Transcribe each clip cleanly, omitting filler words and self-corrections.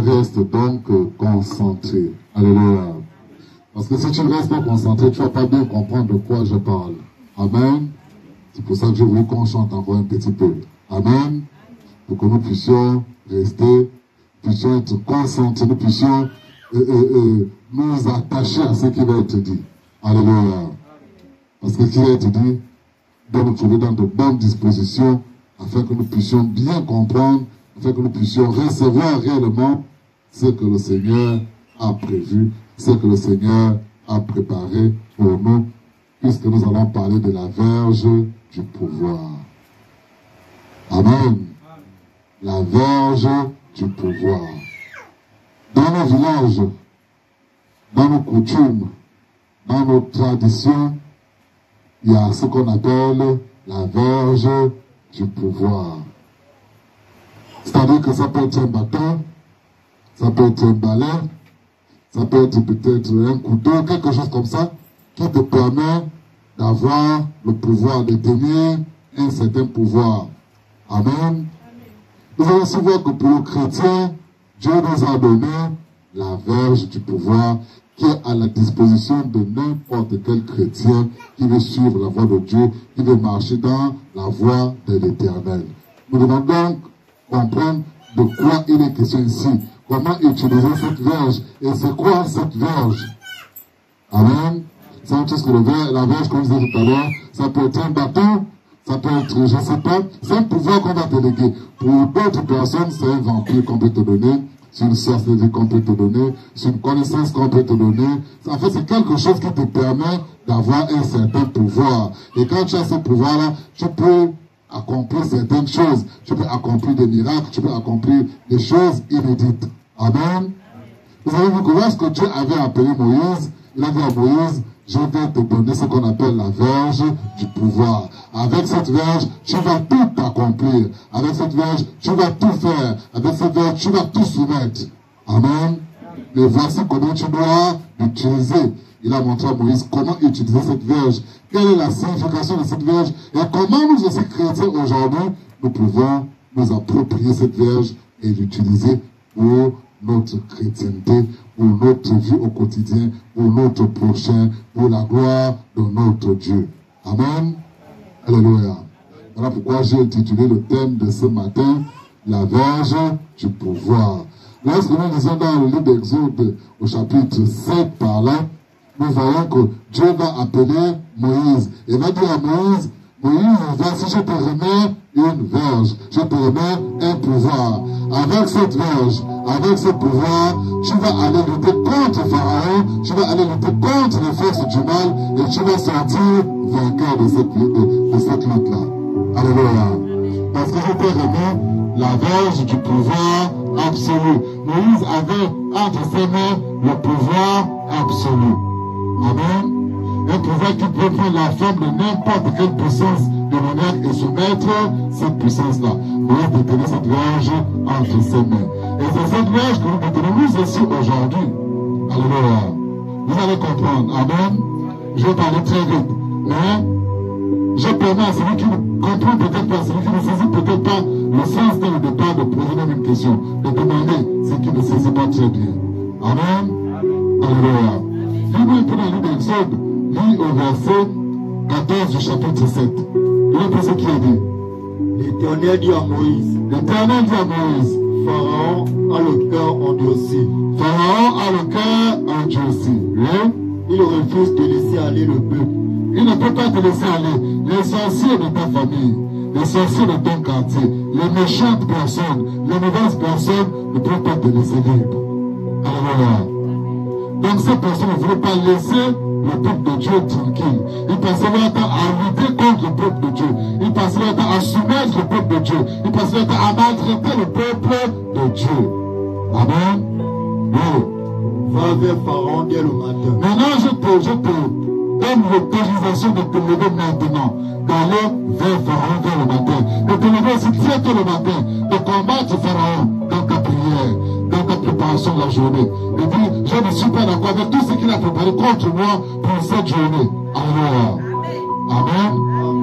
reste donc concentré. Alléluia. Parce que si tu ne restes pas concentré, tu ne vas pas bien comprendre de quoi je parle. Amen. C'est pour ça que j'ai voulu qu'on chante encore un petit peu. Amen. Pour que nous puissions rester, puissions être concentrés, nous puissions nous attacher à ce qui va être dit. Alléluia. Parce que ce qui va être dit doit nous trouver dans de bonnes dispositions afin que nous puissions bien comprendre, afin que nous puissions recevoir réellement ce que le Seigneur a prévu, ce que le Seigneur a préparé pour nous, puisque nous allons parler de la verge du pouvoir. Amen. La verge du pouvoir. Dans nos villages, dans nos coutumes, dans nos traditions, il y a ce qu'on appelle la verge du pouvoir. C'est-à-dire que ça peut être un bâton, ça peut être un balai, ça peut être peut-être un couteau, quelque chose comme ça, qui te permet d'avoir le pouvoir de tenir un certain pouvoir. Amen. Nous allons aussi voir que pour le chrétien, Dieu nous a donné la verge du pouvoir qui est à la disposition de n'importe quel chrétien qui veut suivre la voie de Dieu, qui veut marcher dans la voie de l'Éternel. Nous devons donc comprendre de quoi il est question ici. Comment utiliser cette verge. Et c'est quoi cette verge? Amen. C'est tout ce que la verge, comme je disais tout à l'heure, ça peut être un bâton, ça peut être, je ne sais pas, c'est un pouvoir qu'on va déléguer. Pour d'autres personnes, c'est un vampire qu'on peut te donner, c'est une sorcellerie qu'on peut te donner, c'est une connaissance qu'on peut te donner. En fait, c'est quelque chose qui te permet d'avoir un certain pouvoir. Et quand tu as ce pouvoir-là, tu peux accomplir certaines choses. Tu peux accomplir des miracles, tu peux accomplir des choses inédites. Amen. Vous avez vu que lorsque Dieu avait appelé Moïse, il a dit à Moïse, je vais te donner ce qu'on appelle la verge du pouvoir. Avec cette verge, tu vas tout accomplir. Avec cette verge, tu vas tout faire. Avec cette verge, tu vas tout soumettre. Amen. Mais voici comment tu dois l'utiliser. Il a montré à Moïse comment utiliser cette verge. Quelle est la signification de cette verge? Et comment nous aussi chrétiens aujourd'hui, nous pouvons nous approprier cette verge et l'utiliser pour notre chrétienté, pour notre vie au quotidien, pour notre prochain, pour la gloire de notre Dieu. Amen. Alléluia. Voilà pourquoi j'ai intitulé le thème de ce matin, la verge du pouvoir. Lorsque nous lisons dans le livre d'Exode, au chapitre 7 par là, nous voyons que Dieu va appeler Moïse. Et va dire à Moïse, Moïse, voici, je te remets une verge, je te remets un pouvoir. Avec cette verge, avec ce pouvoir, tu vas aller lutter contre Pharaon, tu vas aller lutter contre les forces du mal, et tu vas sortir vainqueur de cette lutte-là. Alléluia. Parce que je te remets la verge du pouvoir absolu. Moïse avait entre ses mains le pouvoir absolu. Amen. Un pouvoir qui peut prendre la forme de n'importe quelle puissance de manière et soumettre cette puissance-là. Moïse détenait cette verge entre ses mains. Et c'est cette verge que nous détenons nous aussi aujourd'hui. Alléluia. Vous allez comprendre. Amen. Je vais parler très vite. Mais je permets à celui qui ne comprend peut-être pas, celui qui ne saisit peut-être pas le sens dès le départ de poser même une question, de demander ce qui ne saisit pas très bien. Amen. Alléluia. Lis-nous un peu dans le livre d'Exode, lis au verset 14 du chapitre 7. Il y a ce qui est dit. L'Éternel dit à Moïse, Pharaon a le cœur endurci. Pharaon a le cœur endurci. Oui? Il refuse de laisser aller le peuple. Il ne peut pas te laisser aller. Les sorciers de ta famille, les sorciers de ton quartier, les méchantes personnes, les mauvaises personnes ne peuvent pas te laisser libre. Alléluia. Donc ces personnes ne voulaient pas laisser le peuple de Dieu tranquille. Ils passaient leur temps à lutter contre le peuple de Dieu. Ils passaient leur temps à soumettre le peuple de Dieu. Ils passaient leur temps à maltraiter le peuple de Dieu. Amen. Oui. Va vers Pharaon dès le matin. Maintenant, je te donne l'autorisation de te lever maintenant, d'aller vers Pharaon dès le matin, de te lever aussi très tôt le matin, de combattre Pharaon dans ta prière, dans ta préparation de la journée. Et dire, je ne suis pas d'accord avec tout ce qu'il a préparé contre moi pour cette journée. Alléluia. Amen.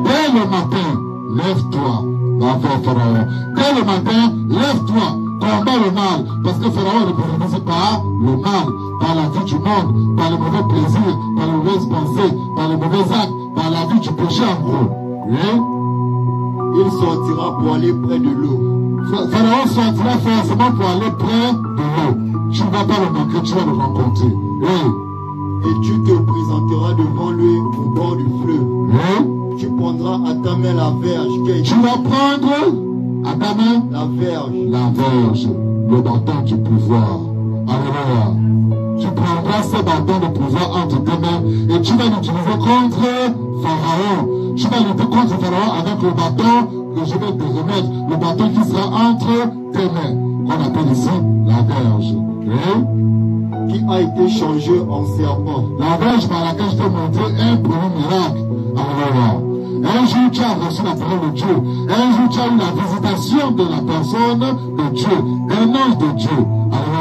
Dès le matin, lève-toi, va vers Pharaon. Dès le matin, lève-toi, Combat le mal. Parce que Pharaon est représenté par le mal, par la vie du monde, par les mauvais plaisirs, par les mauvaises pensées, par les mauvais actes, par la vie du péché en gros. Oui? Il sortira pour aller près de l'eau. Pharaon sortira forcément pour aller près de l'eau. Tu ne vas pas le manquer, tu vas le rencontrer. Oui. Et tu te présenteras devant lui au bord du fleuve. Oui. Tu prendras à ta main la verge. Tu vas prendre à ta main la verge. La verge, le bâton du pouvoir. Alléluia. Tu prendras ce bâton de pouvoir entre tes mains et tu vas l'utiliser contre Pharaon. Tu vas lutter contre Pharaon avec le bâton que je vais te remettre. Le bâton qui sera entre tes mains. Qu'on appelle ici la verge. Oui? Qui a été changé en serpent. La verge par laquelle je t'ai montré un premier miracle. Alléluia. Un jour tu as reçu la parole de Dieu. Un jour tu as eu la visitation de la personne de Dieu, d'un ange de Dieu. Alléluia.